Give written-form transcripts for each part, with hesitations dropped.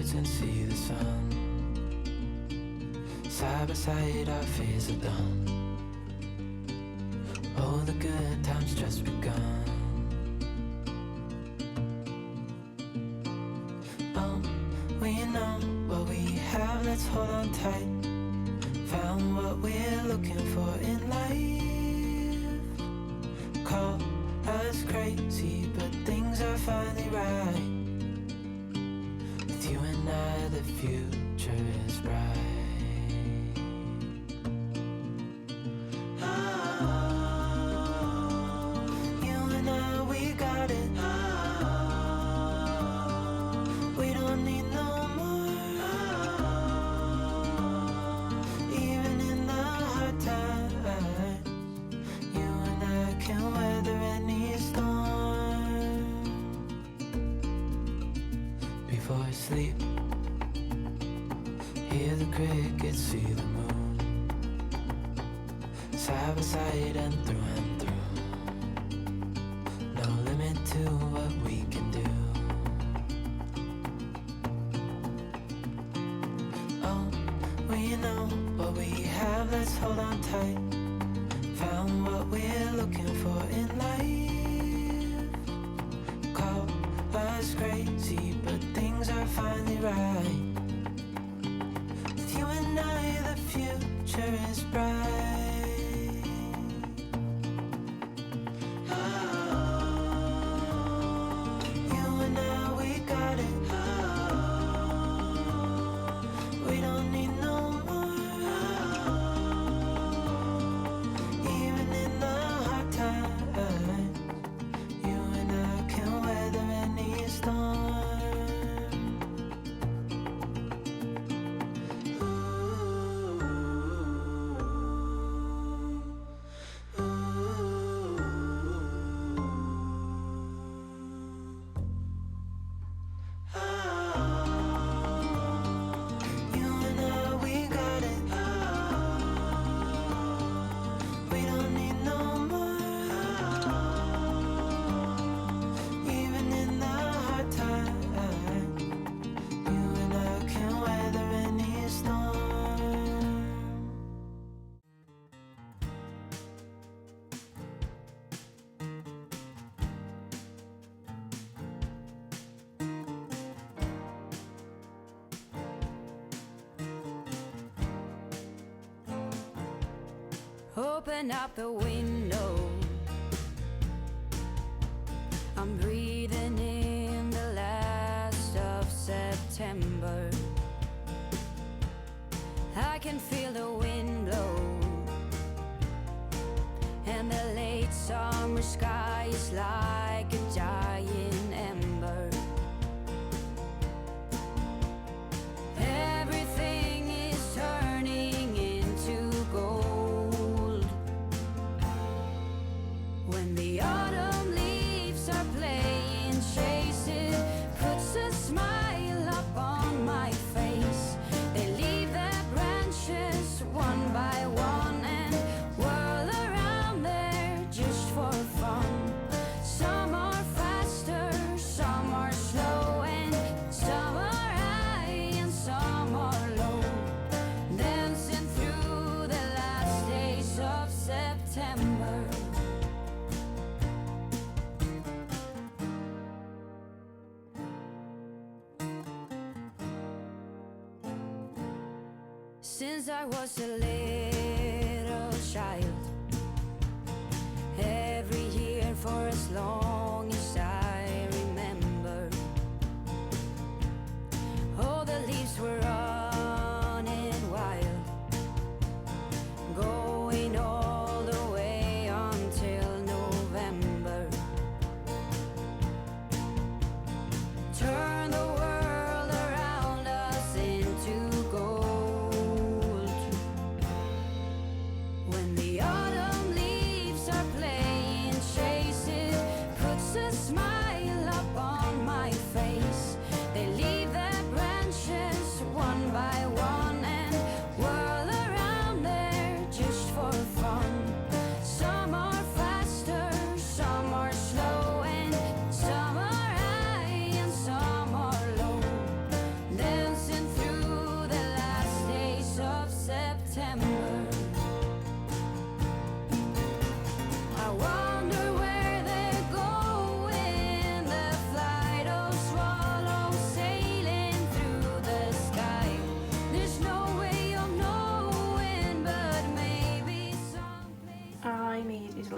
birds and see the sun. Side by side our fears are done. Oh, the good times just begun. Oh, we know what we have, let's hold on tight. Found what we're looking for in life. Call us crazy, but things are finally right. With you and I, the future is bright. Oh, you and I, we got it. Oh, we don't need no more. Oh, even in the hard times, you and I can weather any storm. Before I sleep, hear the crickets, see the moon. Side by side and through. No limit to what we can do. Oh, we know what we have, let's hold on tight. Found what we're looking for in life. Call us crazy, but things are finally right. With you and I, the future is bright. Oh, you and I, we got it. Oh, we don't need no more. Oh, even in the hard times, you and I can weather any storm. You and I, we got it. We don't need no more. Even in the hard times, you and I can weather any storm. Open up the window. I'm breathing in the last of September. I can feel the wind blow, and the late summer sky is like a giant ember. Everything is turning into gold. When the autumn leaves are playing chase, it puts a smile up on my face. They leave their branches one by one and whirl around there just for fun. Some are faster, some are slow, and some are high and some are low, dancing through the last days of September. Since I was a little child, every year for as long as I remember, all the leaves were running wild, going all the way until November. Turn the world around us into gold. When the autumn leaves are playing chase, it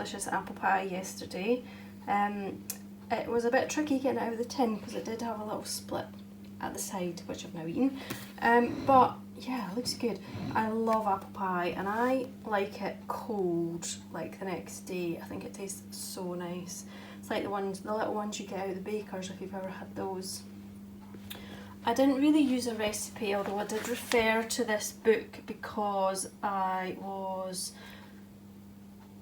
delicious apple pie yesterday. It was a bit tricky getting it out of the tin because it did have a little split at the side, which I've now eaten. But yeah, it looks good. I love apple pie and I like it cold, like the next day. I think it tastes so nice. It's like the little ones you get out of the bakers, if you've ever had those. I didn't really use a recipe, although I did refer to this book because I was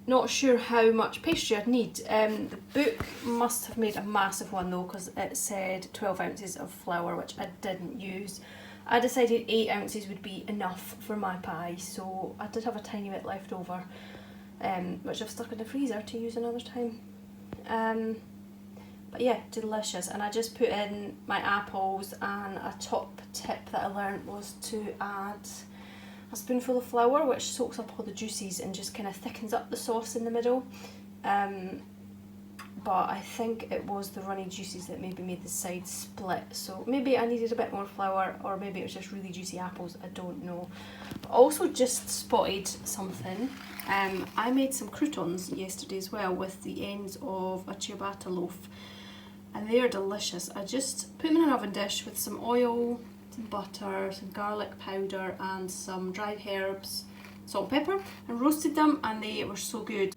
not sure how much pastry I'd need. The book must have made a massive one though, because it said 12 ounces of flour, which I didn't use. I decided 8 ounces would be enough for my pie, so I did have a tiny bit left over, which I've stuck in the freezer to use another time. But yeah, delicious. And I just put in my apples, and a top tip that I learned was to add a spoonful of flour, which soaks up all the juices and just kind of thickens up the sauce in the middle. But I think it was the runny juices that maybe made the sides split, so maybe I needed a bit more flour, or maybe it was just really juicy apples, I don't know. But also just spotted something. I made some croutons yesterday as well with the ends of a ciabatta loaf, and they are delicious. I just put them in an oven dish with some oil, some butter, some garlic powder and some dried herbs, salt and pepper, and roasted them, and they were so good.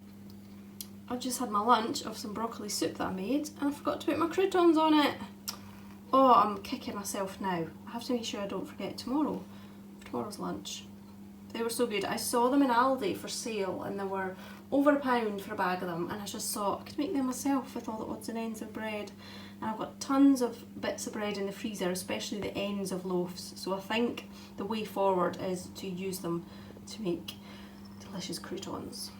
I just had my lunch of some broccoli soup that I made, and I forgot to put my croutons on it. Oh, I'm kicking myself now. I have to make sure I don't forget tomorrow's lunch. They were so good. I saw them in Aldi for sale and they were over £1 for a bag of them, and I just thought I could make them myself with all the odds and ends of bread. And I've got tons of bits of bread in the freezer, especially the ends of loaves, so I think the way forward is to use them to make delicious croutons.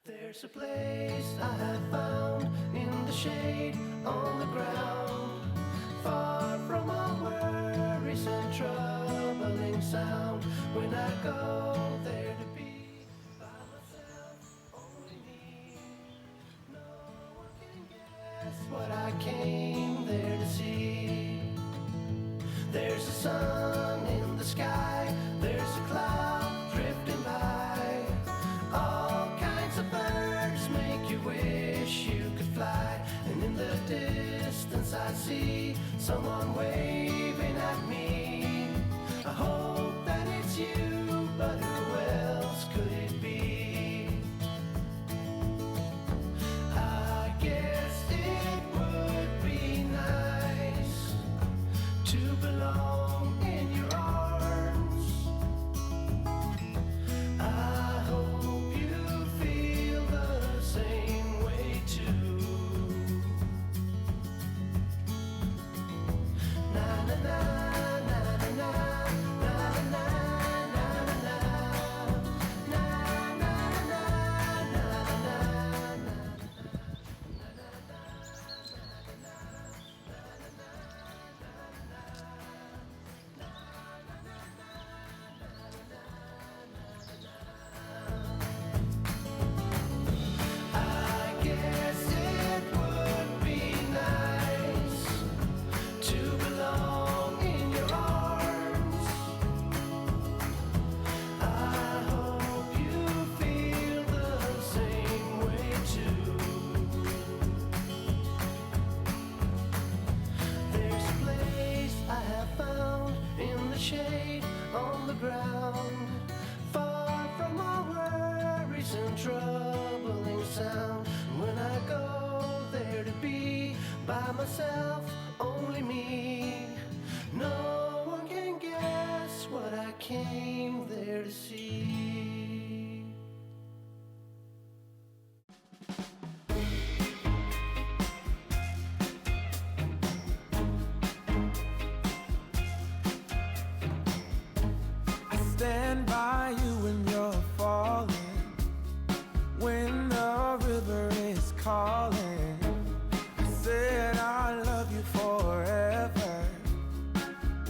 There's a place I have found in the shade on the ground, far from all worries and troubling sound. When I go there to be by myself, only me, no one can guess what I came there to see. There's a sun in the sky, there's a cloud drifting by, all kinds of birds make you wish you could fly. And in the distance I see someone waving at me. I hope that it's you, but who else could it be? I guess it would be nice to belong in your arms. I hope you feel the same by myself, only me. No one can guess what I came there to see. I stand by you when you're falling, when the river is calling. I said I love you forever.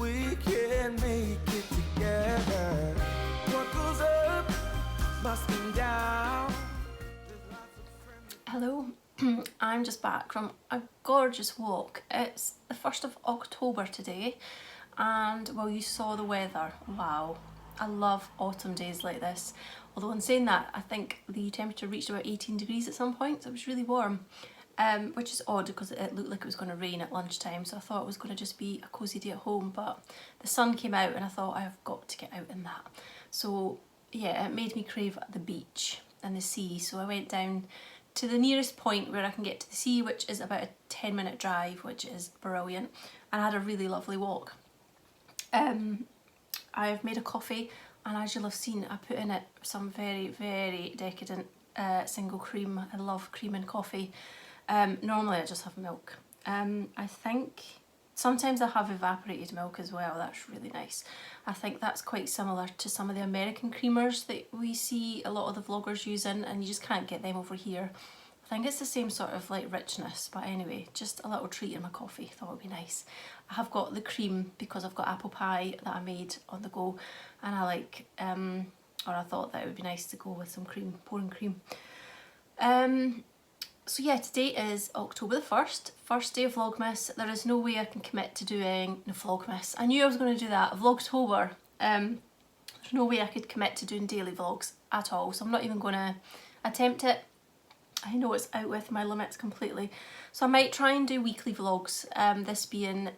We can make it together. What goes up must come down. Hello, I'm just back from a gorgeous walk. It's the 1st of October today, and well, you saw the weather. Wow, I love autumn days like this. Although in saying that, I think the temperature reached about 18 degrees at some point, so it was really warm. Which is odd because it looked like it was going to rain at lunchtime, so I thought it was going to just be a cosy day at home, but the sun came out and I thought I have got to get out in that. So yeah, it made me crave the beach and the sea, so I went down to the nearest point where I can get to the sea, which is about a 10-minute drive, which is brilliant, and I had a really lovely walk. I've made a coffee, and as you'll have seen, I put in it some very, very decadent single cream. I love cream in coffee. Normally I just have milk. I think sometimes I have evaporated milk as well. That's really nice. I think that's quite similar to some of the American creamers that we see a lot of the vloggers using, and you just can't get them over here. I think it's the same sort of like richness, but anyway, just a little treat in my coffee. Thought it would be nice. I have got the cream because I've got apple pie that I made on the go, and I like, or I thought that it would be nice to go with some cream, pouring cream. So yeah, today is October the 1st, first day of Vlogmas. There is no way I can commit to doing no Vlogmas. I knew I was going to do that, Vlogtober. There's no way I could commit to doing daily vlogs at all, so I'm not even going to attempt it. I know it's out with my limits completely. So I might try and do weekly vlogs, this being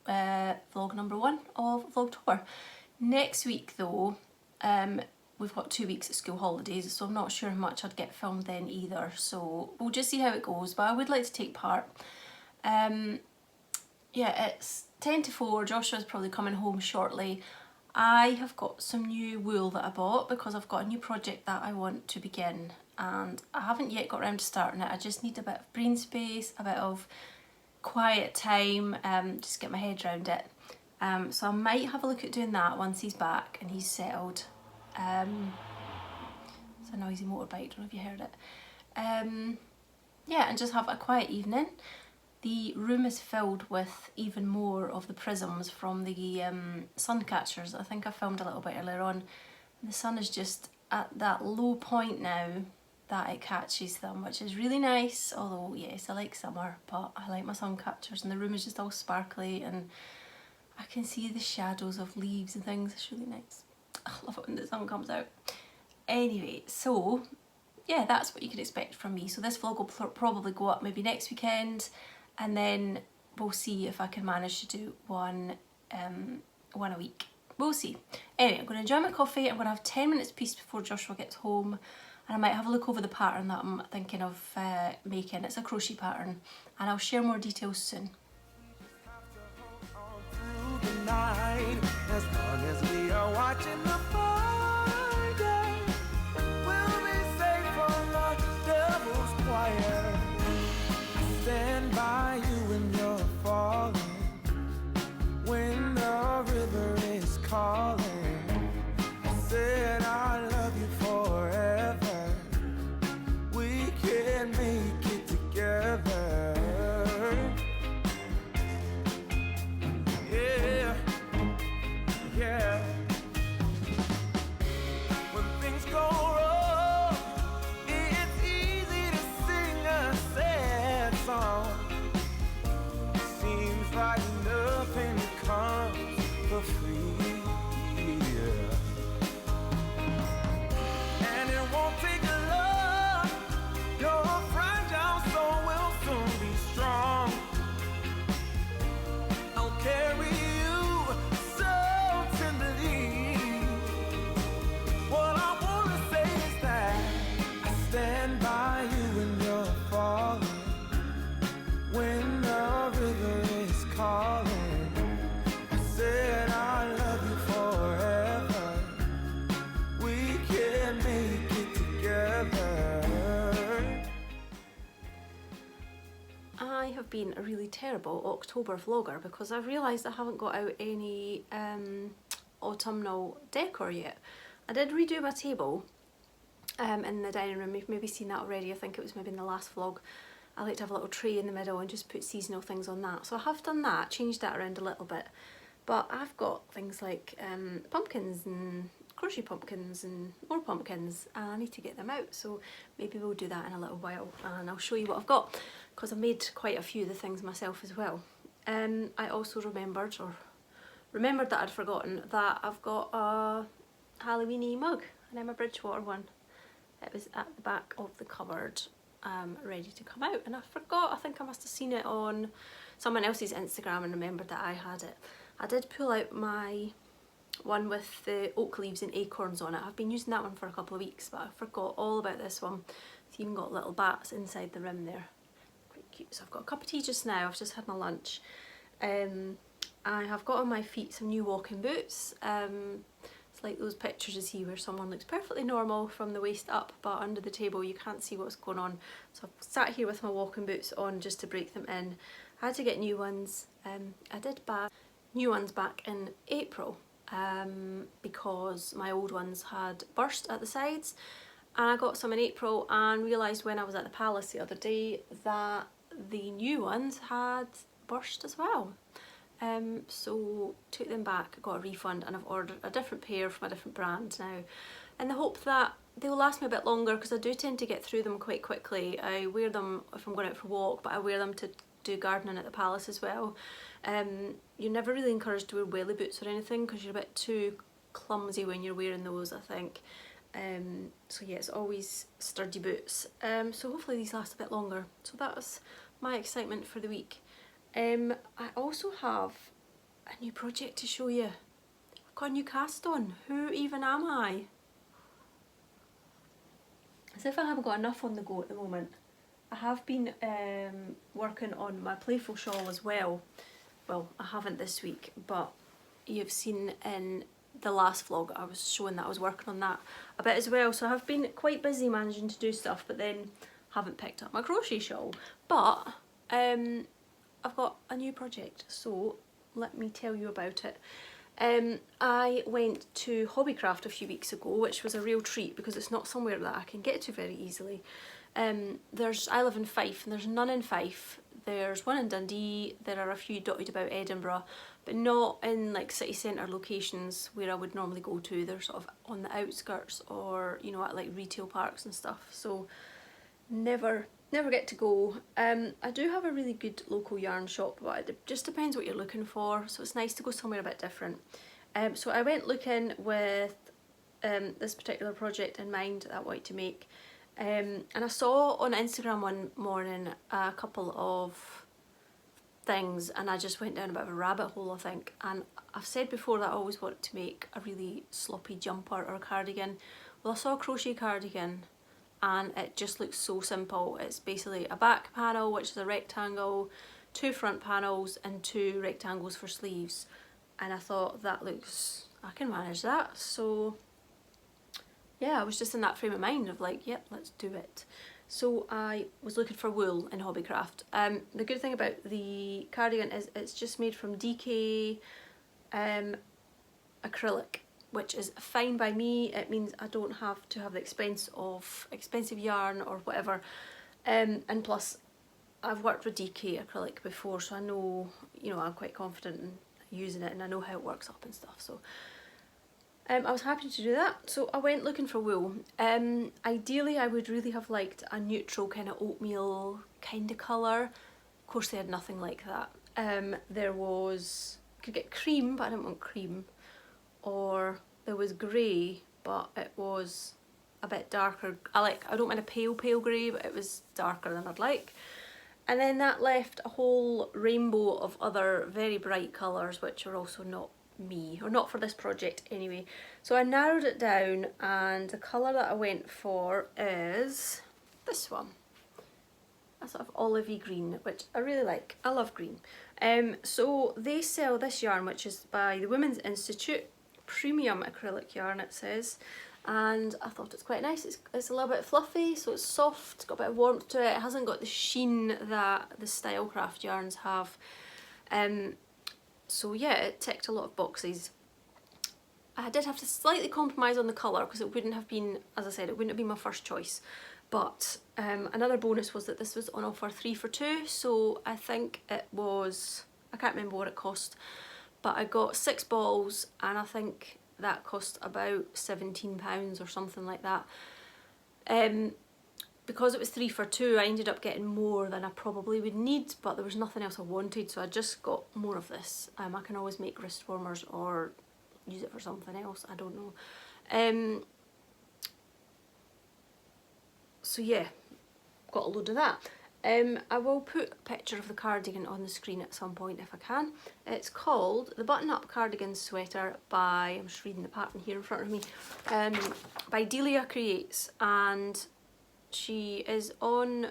vlog number 1 of Vlogtober. Next week though, we've got 2 weeks of school holidays, so I'm not sure how much I'd get filmed then either, so we'll just see how it goes, but I would like to take part. Yeah, it's 10 to 4, Joshua's probably coming home shortly. I have got some new wool that I bought because I've got a new project that I want to begin, and I haven't yet got around to starting it. I just need a bit of brain space, a bit of quiet time, just get my head around it. So I might have a look at doing that once he's back and he's settled. It's a noisy motorbike, don't know if you heard it. Yeah, and just have a quiet evening. The room is filled with even more of the prisms from the sun catchers. I think I filmed a little bit earlier on. The sun is just at that low point now that it catches them, which is really nice. Although yes, I like summer, but I like my sun catchers, and the room is just all sparkly and I can see the shadows of leaves and things. It's really nice. I love it when the sun comes out. Anyway, so yeah, that's what you can expect from me. So this vlog will probably go up maybe next weekend, and then we'll see if I can manage to do one a week. We'll see. Anyway, I'm going to enjoy my coffee. I'm going to have 10 minutes peace before Joshua gets home, and I might have a look over the pattern that I'm thinking of making. It's a crochet pattern, and I'll share more details soon. As long as we are watching the fire, we'll be safe from the devil's choir. I stand by you when you're falling, when the river is calling. I said I love you forever. We can make it together. Yeah. When things go wrong, it's easy to sing a sad song. Seems like nothing comes for free. And it won't take long. Your fragile soul will soon be strong. I'll carry you so tenderly. What I want to say is that I stand by you when you're falling, when the been a really terrible October vlogger because I've realised I haven't got out any autumnal decor yet. I did redo my table in the dining room. You've maybe seen that already. I think it was maybe in the last vlog. I like to have a little tray in the middle and just put seasonal things on that. So I have done that, changed that around a little bit. But I've got things like pumpkins and crochet pumpkins and more pumpkins, and I need to get them out. So maybe we'll do that in a little while and I'll show you what I've got, because I made quite a few of the things myself as well. I also remembered that I'd forgotten that I've got a Halloweeny mug, an Emma Bridgewater one. It was at the back of the cupboard, ready to come out, and I forgot. I think I must have seen it on someone else's Instagram and remembered that I had it. I did pull out my one with the oak leaves and acorns on it. I've been using that one for a couple of weeks, but I forgot all about this one. It's even got little bats inside the rim there. Quite cute. So I've got a cup of tea just now. I've just had my lunch. I have got on my feet some new walking boots. It's like those pictures you see where someone looks perfectly normal from the waist up, but under the table you can't see what's going on. So I've sat here with my walking boots on just to break them in. I had to get new ones. I did buy new ones back in April because my old ones had burst at the sides, and I got some in April and realised when I was at the palace the other day that the new ones had burst as well. So took them back, got a refund, and I've ordered a different pair from a different brand now, in the hope that they'll last me a bit longer, because I do tend to get through them quite quickly. I wear them if I'm going out for a walk, but I wear them to do gardening at the palace as well. You're never really encouraged to wear welly boots or anything because you're a bit too clumsy when you're wearing those, I think. So yeah, it's always sturdy boots. So hopefully these last a bit longer. So that's my excitement for the week. I also have a new project to show you. I've got a new cast on. Who even am I? As if I haven't got enough on the go at the moment. I have been working on my playful shawl as well. Well, I haven't this week, but you've seen in the last vlog I was showing that I was working on that a bit as well. So I have been quite busy managing to do stuff, but then haven't picked up my crochet shawl. But I've got a new project, so let me tell you about it. I went to Hobbycraft a few weeks ago, which was a real treat because it's not somewhere that I can get to very easily. I live in Fife and there's none in Fife. There's one in Dundee, there are a few dotted about Edinburgh, but not in like city centre locations where I would normally go to. They're sort of on the outskirts or, you know, at like retail parks and stuff, so never get to go. I do have a really good local yarn shop, but it just depends what you're looking for, so it's nice to go somewhere a bit different. So I went looking with this particular project in mind that I wanted to make. And I saw on Instagram one morning a couple of things and I just went down a bit of a rabbit hole, I think. And I've said before that I always wanted to make a really sloppy jumper or a cardigan. Well, I saw a crochet cardigan and it just looks so simple. It's basically a back panel, which is a rectangle, 2 front panels and 2 rectangles for sleeves. And I thought, that looks, I can manage that. So yeah, I was just in that frame of mind of like, yep, let's do it. So I was looking for wool in Hobbycraft. The good thing about the cardigan is it's just made from DK acrylic, which is fine by me. It means I don't have to have the expense of expensive yarn or whatever. And plus, I've worked with DK acrylic before, so I know, you know, I'm quite confident in using it and I know how it works up and stuff. So I was happy to do that, so I went looking for wool. Ideally I would really have liked a neutral kind of oatmeal kind of colour. Of course they had nothing like that. There was, you could get cream, but I didn't want cream. Or there was grey, but it was a bit darker. I don't mind a pale grey, but it was darker than I'd like. And then that left a whole rainbow of other very bright colours, which are also not me, or not for this project anyway. So I narrowed it down and the colour that I went for is this one. A sort of olivey green, which I really like. I love green. So they sell this yarn, which is by the Women's Institute, premium acrylic yarn it says. and I thought it's quite nice. It's a little bit fluffy, so it's soft, it's got a bit of warmth to it. It hasn't got the sheen that the Stylecraft yarns have. So yeah, it ticked a lot of boxes. I did have to slightly compromise on the colour because it wouldn't have been, as I said, it wouldn't have been my first choice. But another bonus was that this was on offer 3 for 2, so I think it was, I can't remember what it cost, but I got 6 balls and I think that cost about £17 or something like that. Because it was 3 for 2, I ended up getting more than I probably would need, but there was nothing else I wanted, so I just got more of this. I can always make wrist warmers or use it for something else, I don't know. So yeah, got a load of that. I will put a picture of the cardigan on the screen at some point if I can. It's called the Button Up Cardigan Sweater by, I'm just reading the pattern here in front of me, by Delia Creates, and she is on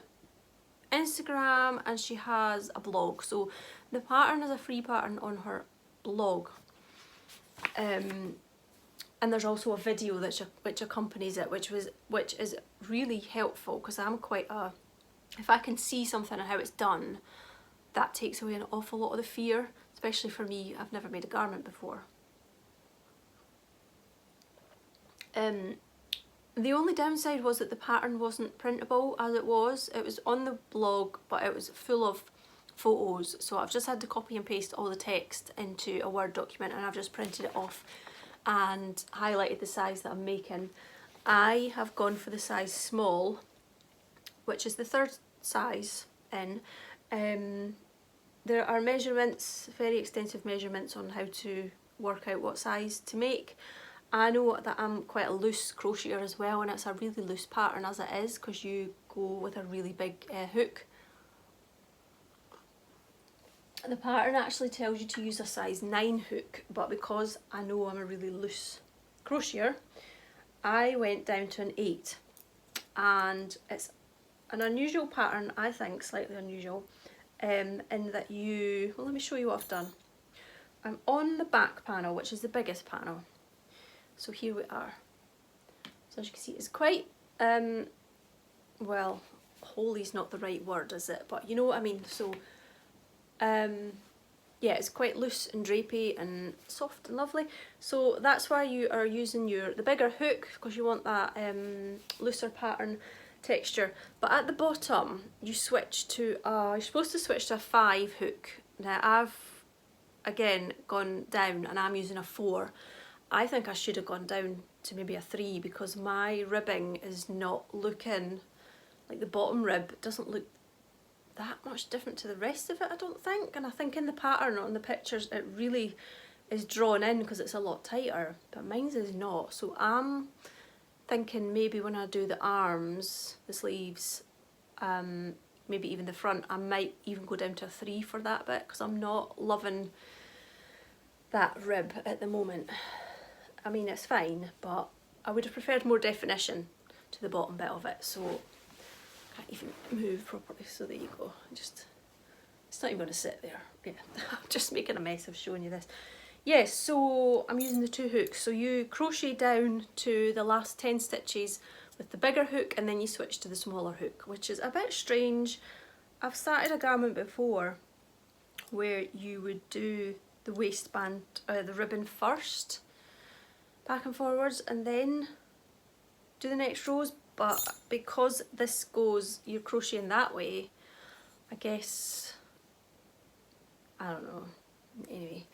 Instagram and she has a blog. So the pattern is a free pattern on her blog. And there's also a video which accompanies it, which is really helpful because I'm quite a, if I can see something and how it's done, that takes away an awful lot of the fear, especially for me. I've never made a garment before. The only downside was that the pattern wasn't printable as it was. It was on the blog, but it was full of photos, so I've just had to copy and paste all the text into a Word document and I've just printed it off and highlighted the size that I'm making. I have gone for the size small, which is the 3rd size in. There are measurements, very extensive measurements on how to work out what size to make. I know that I'm quite a loose crocheter as well, and it's a really loose pattern as it is because you go with a really big hook. The pattern actually tells you to use a size 9 hook, but because I know I'm a really loose crocheter, I went down to an 8, and it's an unusual pattern, I think, slightly unusual, in that you, well, let me show you what I've done. I'm on the back panel, which is the biggest panel. So here we are. So as you can see, it's quite, well, holy's not the right word, is it? But you know what I mean. So, yeah, it's quite loose and drapey and soft and lovely. So that's why you are using the bigger hook, because you want that looser pattern texture. But at the bottom, you switch to, you're supposed to switch to a 5 hook. Now I've, again, gone down and I'm using a 4. I think I should have gone down to maybe a 3 because my ribbing is not looking, like the bottom rib doesn't look that much different to the rest of it, I don't think. And I think in the pattern on the pictures it really is drawn in because it's a lot tighter, but mine's is not. So I'm thinking maybe when I do the arms, the sleeves, maybe even the front, I might even go down to a 3 for that bit because I'm not loving that rib at the moment. I mean, it's fine, but I would have preferred more definition to the bottom bit of it, so I can't even move properly, so there you go. It's not even going to sit there. Yeah, I'm just making a mess of showing you this. Yes, so I'm using the 2 hooks. So you crochet down to the last 10 stitches with the bigger hook and then you switch to the smaller hook, which is a bit strange. I've started a garment before where you would do the waistband, the ribbon first, back and forwards, and then do the next rows, but because this goes, you're crocheting that way, I guess, I don't know. Anyway,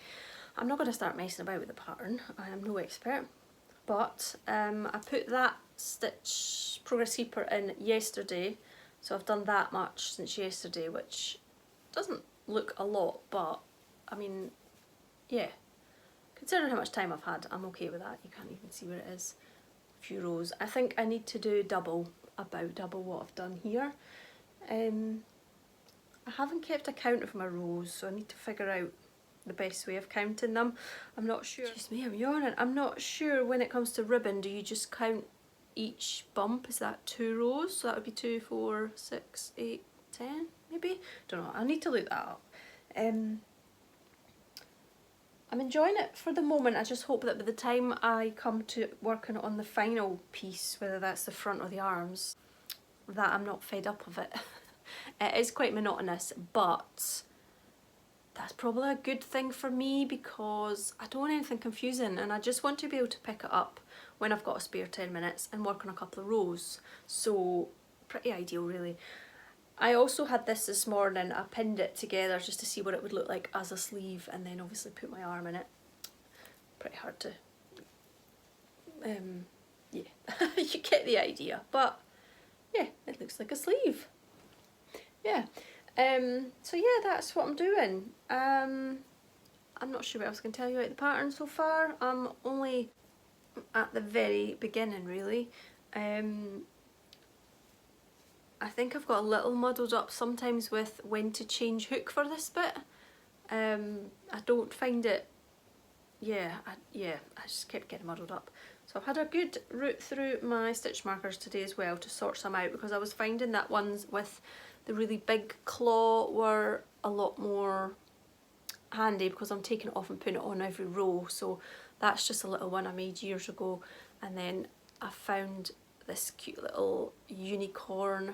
I'm not going to start messing about with the pattern, I am no expert, but I put that stitch progress keeper in yesterday, so I've done that much since yesterday, which doesn't look a lot, but I mean, yeah. Considering how much time I've had, I'm okay with that. You can't even see where it is. A few rows. I think I need to do about double what I've done here. I haven't kept a count of my rows, so I need to figure out the best way of counting them. I'm not sure. Excuse me, I'm yawning. I'm not sure when it comes to ribbon, do you just count each bump? Is that 2 rows? So that would be 2, 4, 6, 8, 10 maybe? Don't know. I need to look that up. I'm enjoying it for the moment. I just hope that by the time I come to working on the final piece, whether that's the front or the arms, that I'm not fed up of it. It is quite monotonous, but that's probably a good thing for me because I don't want anything confusing and I just want to be able to pick it up when I've got a spare 10 minutes and work on a couple of rows. So pretty ideal really. I also had this morning. I pinned it together just to see what it would look like as a sleeve and then obviously put my arm in it. Pretty hard to, yeah, you get the idea, but yeah, it looks like a sleeve. Yeah. So yeah, that's what I'm doing. I'm not sure what else I can tell you about the pattern so far. I'm only at the very beginning really. I think I've got a little muddled up sometimes with when to change hook for this bit. I don't find it, I just kept getting muddled up. So I've had a good route through my stitch markers today as well to sort some out because I was finding that ones with the really big claw were a lot more handy because I'm taking it off and putting it on every row. So that's just a little one I made years ago, and then I found this cute little unicorn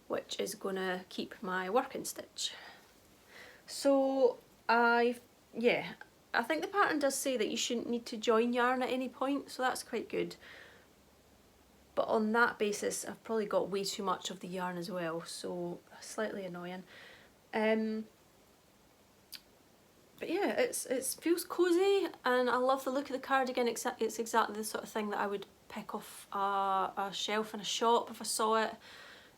which is gonna keep my working stitch. So I think the pattern does say that you shouldn't need to join yarn at any point, so that's quite good. But on that basis, I've probably got way too much of the yarn as well, so slightly annoying. But yeah, it feels cosy, and I love the look of the cardigan. It's exactly the sort of thing that I would pick off a shelf in a shop if I saw it.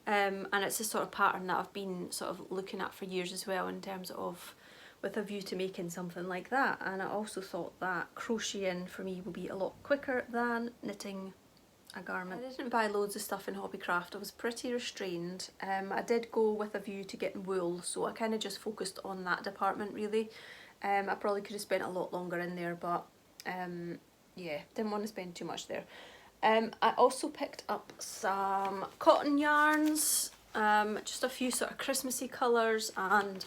And it's the sort of pattern that I've been sort of looking at for years as well, in terms of with a view to making something like that. And I also thought that crocheting for me will be a lot quicker than knitting a garment. I didn't buy loads of stuff in Hobbycraft. I was pretty restrained. I did go with a view to getting wool, so I kind of just focused on that department really. I probably could have spent a lot longer in there, but yeah, didn't want to spend too much there. I also picked up some cotton yarns, just a few sort of Christmassy colours and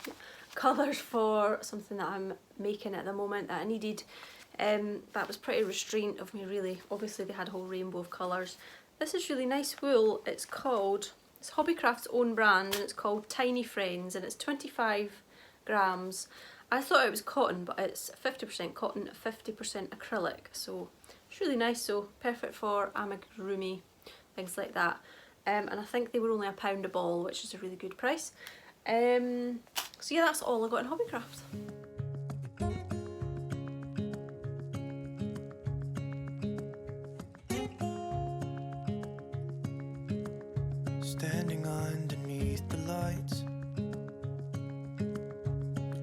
colours for something that I'm making at the moment that I needed. That was pretty restraint of me really. Obviously they had a whole rainbow of colours. This is really nice wool. It's Hobbycraft's own brand, and it's called Tiny Friends, and it's 25 grams. I thought it was cotton, but it's 50% cotton, 50% acrylic, so it's really nice. So perfect for amigurumi, things like that. And I think they were only £1 a ball, which is a really good price. So yeah, that's all I got in Hobbycraft. Standing underneath the lights,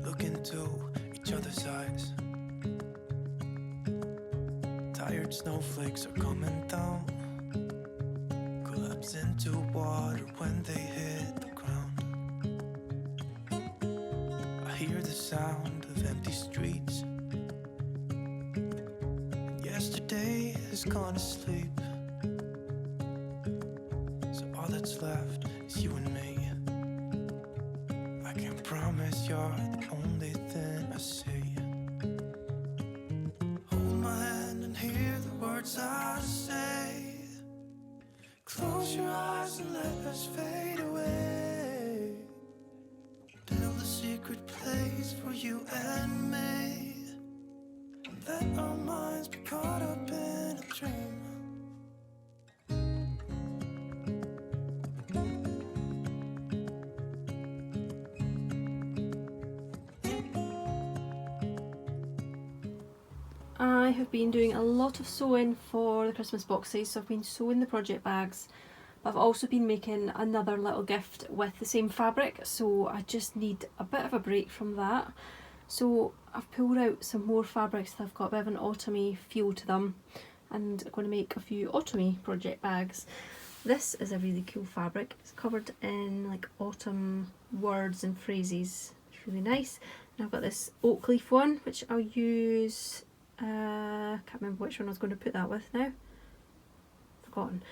look into each other's eyes. Tired snowflakes are coming down, collapse into water when they hit the ground. I hear the sound of empty streets, and yesterday has gone to sleep. So all that's left is you and me. I can promise you're the only thing I see. Hold my hand and hear the words I say. Close your eyes and let us fade away. Build a secret place for you and me. Let our minds be caught up in a dream. I have been doing a lot of sewing for the Christmas boxes, so I've been sewing the project bags, but I've also been making another little gift with the same fabric, so I just need a bit of a break from that. So I've pulled out some more fabrics that have got a bit of an autumny feel to them, and I'm going to make a few autumny project bags. This is a really cool fabric. It's covered in like autumn words and phrases. It's really nice. And I've got this oak leaf one, which I'll use. Can't remember which one I was going to put that with now. Forgotten.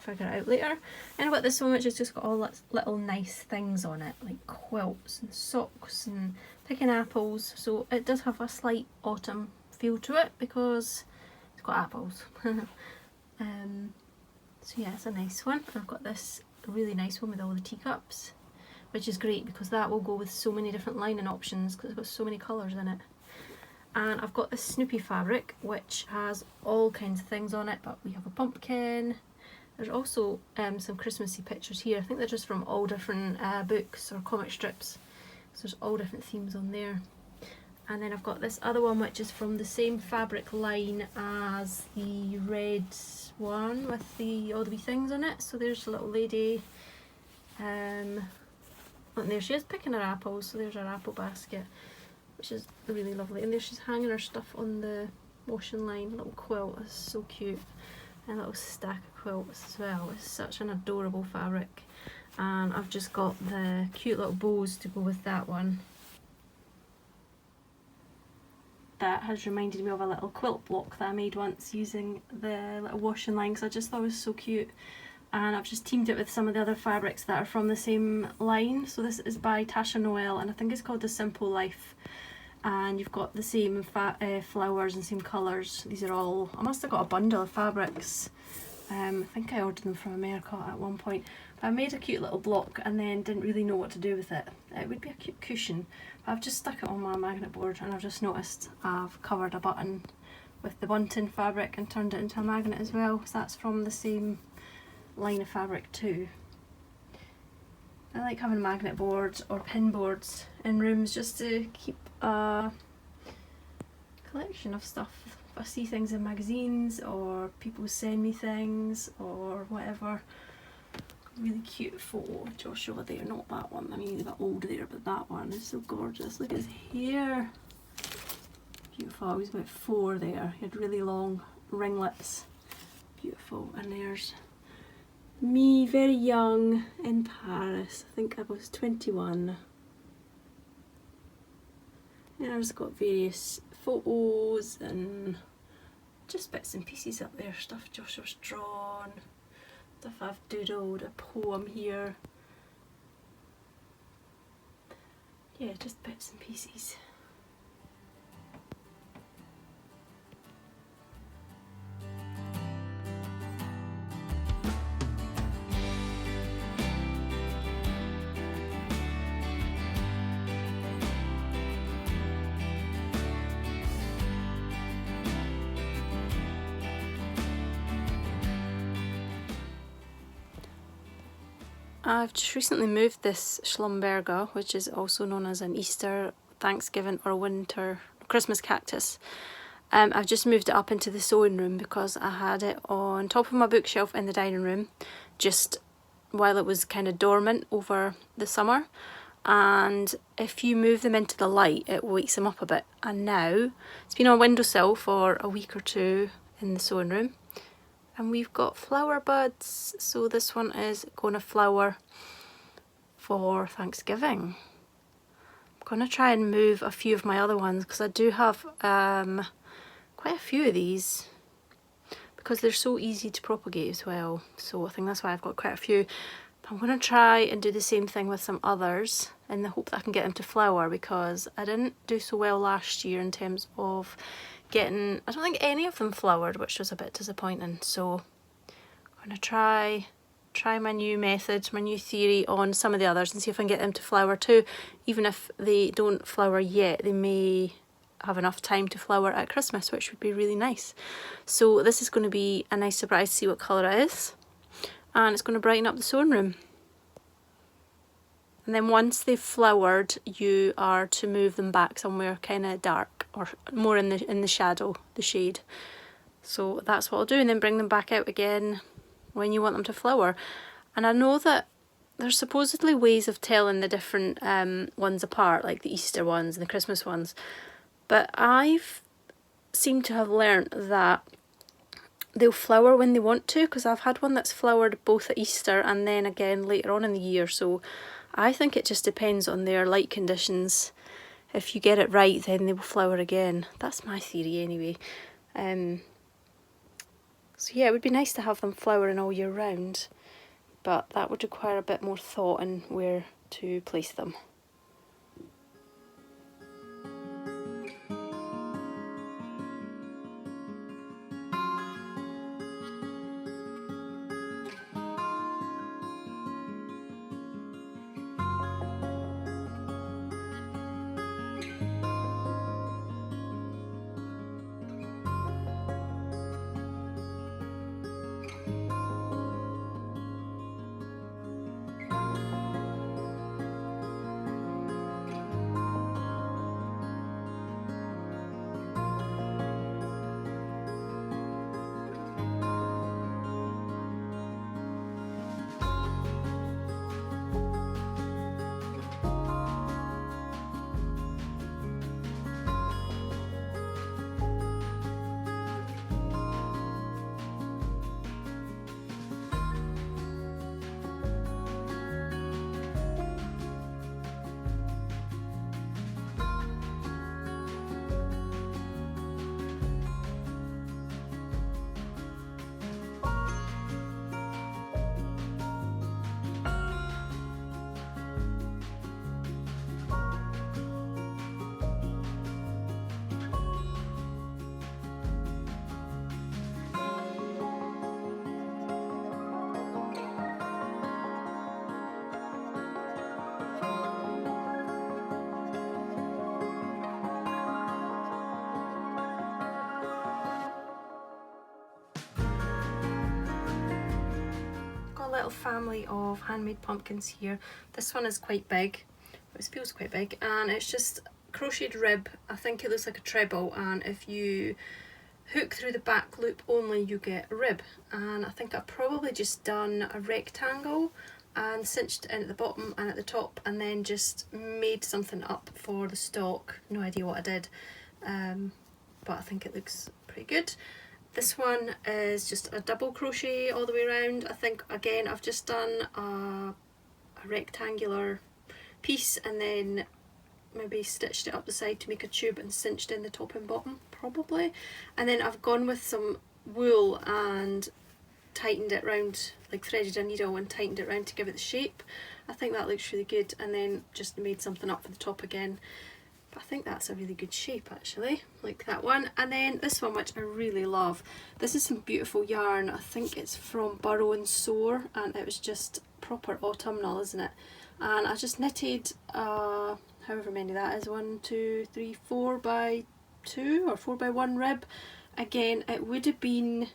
figure it out later. And I've got this one which has just got all little nice things on it, like quilts and socks and picking apples. So it does have a slight autumn feel to it because it's got apples. So yeah, it's a nice one. I've got this really nice one with all the teacups, which is great because that will go with so many different lining options because it's got so many colours in it. And I've got this Snoopy fabric which has all kinds of things on it, but we have a pumpkin. There's also some Christmassy pictures here. I think they're just from all different books or comic strips. So there's all different themes on there. And then I've got this other one which is from the same fabric line as the red one with all the wee things on it. So there's a little lady. And there she is picking her apples. So there's her apple basket, which is really lovely. And there she's hanging her stuff on the washing line. A little quilt, it's so cute. And a little stack of quilts as well. It's such an adorable fabric. And I've just got the cute little bows to go with that one. That has reminded me of a little quilt block that I made once using the little washing line because I just thought it was so cute. And I've just teamed it with some of the other fabrics that are from the same line. So this is by Tasha Noel and I think it's called The Simple Life. And you've got the same flowers and same colours. These are all, I must have got a bundle of fabrics. I think I ordered them from America at one point. But I made a cute little block and then didn't really know what to do with it. It would be a cute cushion. But I've just stuck it on my magnet board and I've just noticed I've covered a button with the bunting fabric and turned it into a magnet as well. So that's from the same line of fabric too. I like having magnet boards or pin boards in rooms just to keep a collection of stuff. If I see things in magazines or people send me things or whatever. Really cute photo of Joshua there, not that one, I mean he's a bit old there, but that one is so gorgeous. Look at his hair. Beautiful, he was about 4 there. He had really long ringlets. Beautiful. And there's me very young in Paris. I think I was 21. And I've just got various photos and just bits and pieces up there, stuff Joshua's drawn, stuff I've doodled, a poem here. Yeah, just bits and pieces. I've just recently moved this Schlumberger, which is also known as an Easter, Thanksgiving or winter Christmas cactus. I've just moved it up into the sewing room because I had it on top of my bookshelf in the dining room just while it was kind of dormant over the summer. And if you move them into the light, it wakes them up a bit. And now it's been on a windowsill for a week or 2 in the sewing room. And we've got flower buds, so this one is going to flower for Thanksgiving. I'm going to try and move a few of my other ones because I do have quite a few of these because they're so easy to propagate as well. So I think that's why I've got quite a few. But I'm going to try and do the same thing with some others in the hope that I can get them to flower because I didn't do so well last year in terms of getting, I don't think any of them flowered, which was a bit disappointing. So I'm going to try my new method, my new theory on some of the others and see if I can get them to flower too. Even if they don't flower yet, they may have enough time to flower at Christmas, which would be really nice. So this is going to be a nice surprise to see what colour it is. And it's going to brighten up the sewing room. And then once they've flowered, you are to move them back somewhere kind of dark or more in the shadow, the shade. So that's what I'll do, and then bring them back out again when you want them to flower. And I know that there's supposedly ways of telling the different ones apart, like the Easter ones and the Christmas ones. But I've seemed to have learnt that they'll flower when they want to, because I've had one that's flowered both at Easter and then again later on in the year. So I think it just depends on their light conditions. If you get it right, then they will flower again. That's my theory anyway. So yeah, it would be nice to have them flowering all year round, but that would require a bit more thought in where to place them. Little family of handmade pumpkins here. This one is quite big, it feels quite big, and it's just crocheted rib. I think it looks like a treble, and if you hook through the back loop only you get a rib, and I think I've probably just done a rectangle and cinched in at the bottom and at the top, and then just made something up for the stalk. No idea what I did, but I think it looks pretty good. This one is just a double crochet all the way around. I think again I've just done a rectangular piece and then maybe stitched it up the side to make a tube and cinched in the top and bottom probably, and then I've gone with some wool and tightened it round, like threaded a needle and tightened it round to give it the shape. I think that looks really good, and then just made something up for the top again. But I think that's a really good shape actually, like that one. And then this one, which I really love. This is some beautiful yarn. I think it's from Burrow and Soar, and it was just proper autumnal, isn't it? And I just knitted however many that is, 1, 2, 3, 4 by 2 or 4 by 1 rib. Again, it would have been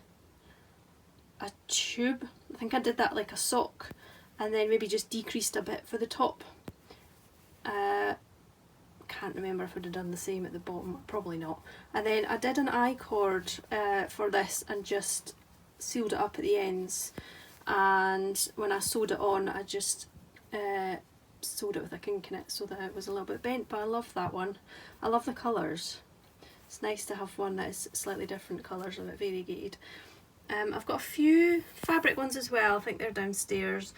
a tube. I think I did that like a sock, and then maybe just decreased a bit for the top. Can't remember if I'd have done the same at the bottom, probably not. And then I did an I-cord for this and just sealed it up at the ends, and when I sewed it on I just sewed it with a kink in it so that it was a little bit bent. But I love that one. I love the colours. It's nice to have one that is slightly different colours, a bit variegated. I've got a few fabric ones as well, I think they're downstairs,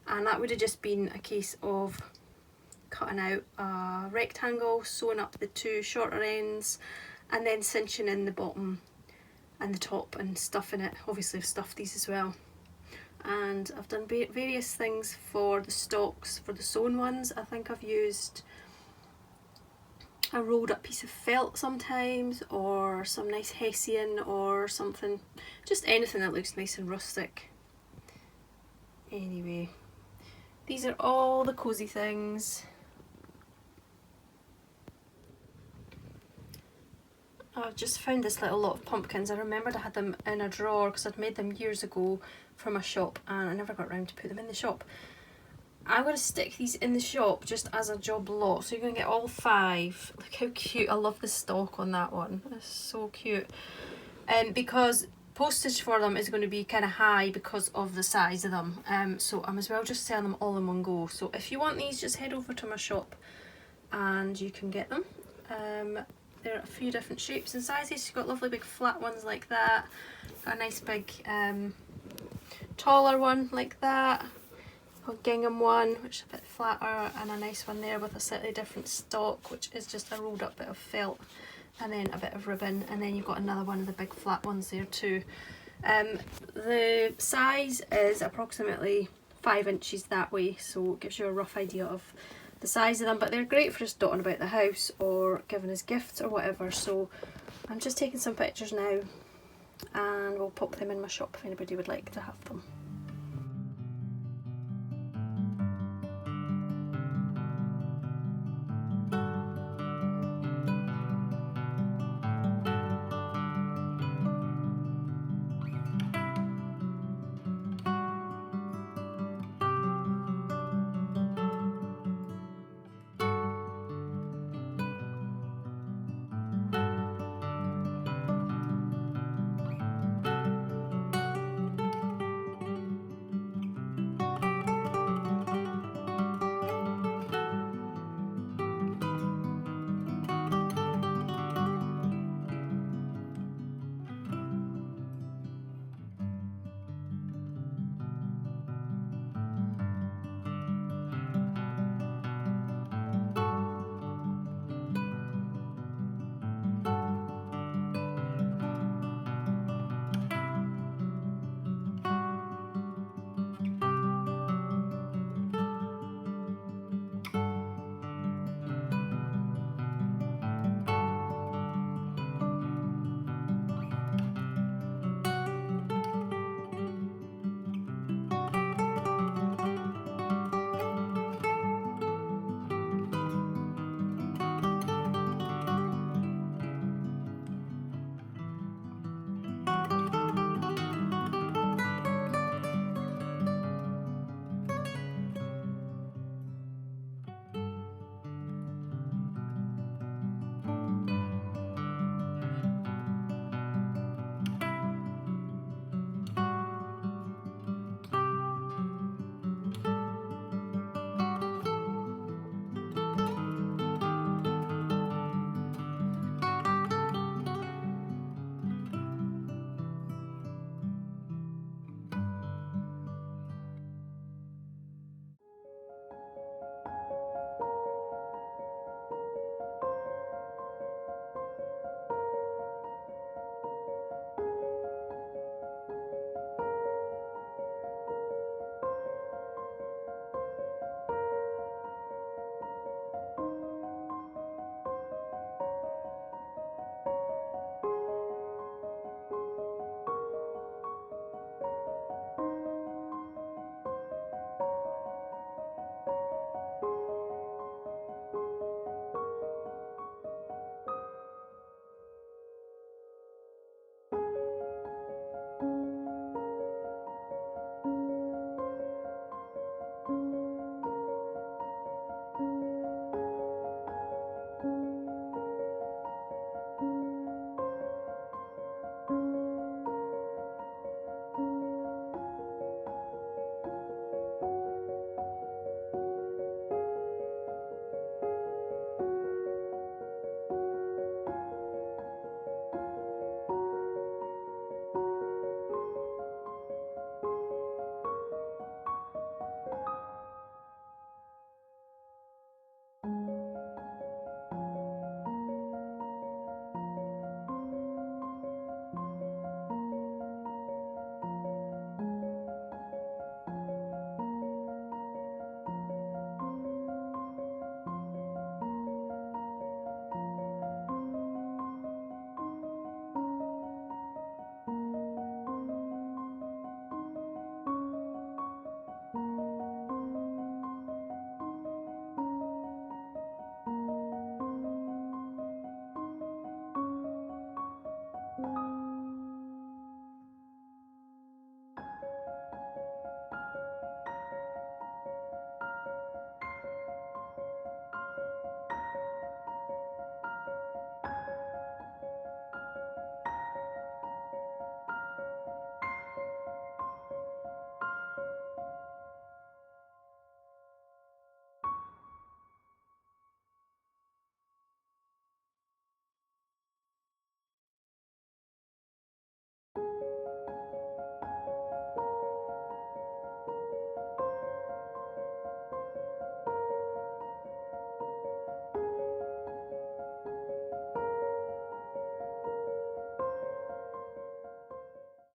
and that would have just been a case of cutting out a rectangle, sewing up the 2 shorter ends, and then cinching in the bottom and the top and stuffing it. Obviously I've stuffed these as well. And I've done various things for the stalks, for the sewn ones. I think I've used a rolled up piece of felt sometimes, or some nice hessian or something, just anything that looks nice and rustic. Anyway, these are all the cosy things. I've just found this little lot of pumpkins. I remembered I had them in a drawer because I'd made them years ago for my shop, and I never got around to put them in the shop. I'm going to stick these in the shop just as a job lot, so you're going to get all 5. Look how cute. I love the stalk on that one. It's so cute. Because postage for them is going to be kind of high because of the size of them, so I might as well just sell them all in one go. So if you want these, just head over to my shop and you can get them. There are a few different shapes and sizes. You've got lovely big flat ones like that, got a nice big taller one like that, a gingham one which is a bit flatter, and a nice one there with a slightly different stalk which is just a rolled up bit of felt and then a bit of ribbon, and then you've got another one of the big flat ones there too. The size is approximately 5 inches that way, so it gives you a rough idea of the size of them, but they're great for just dotting about the house or giving as gifts or whatever. So I'm just taking some pictures now and we'll pop them in my shop if anybody would like to have them.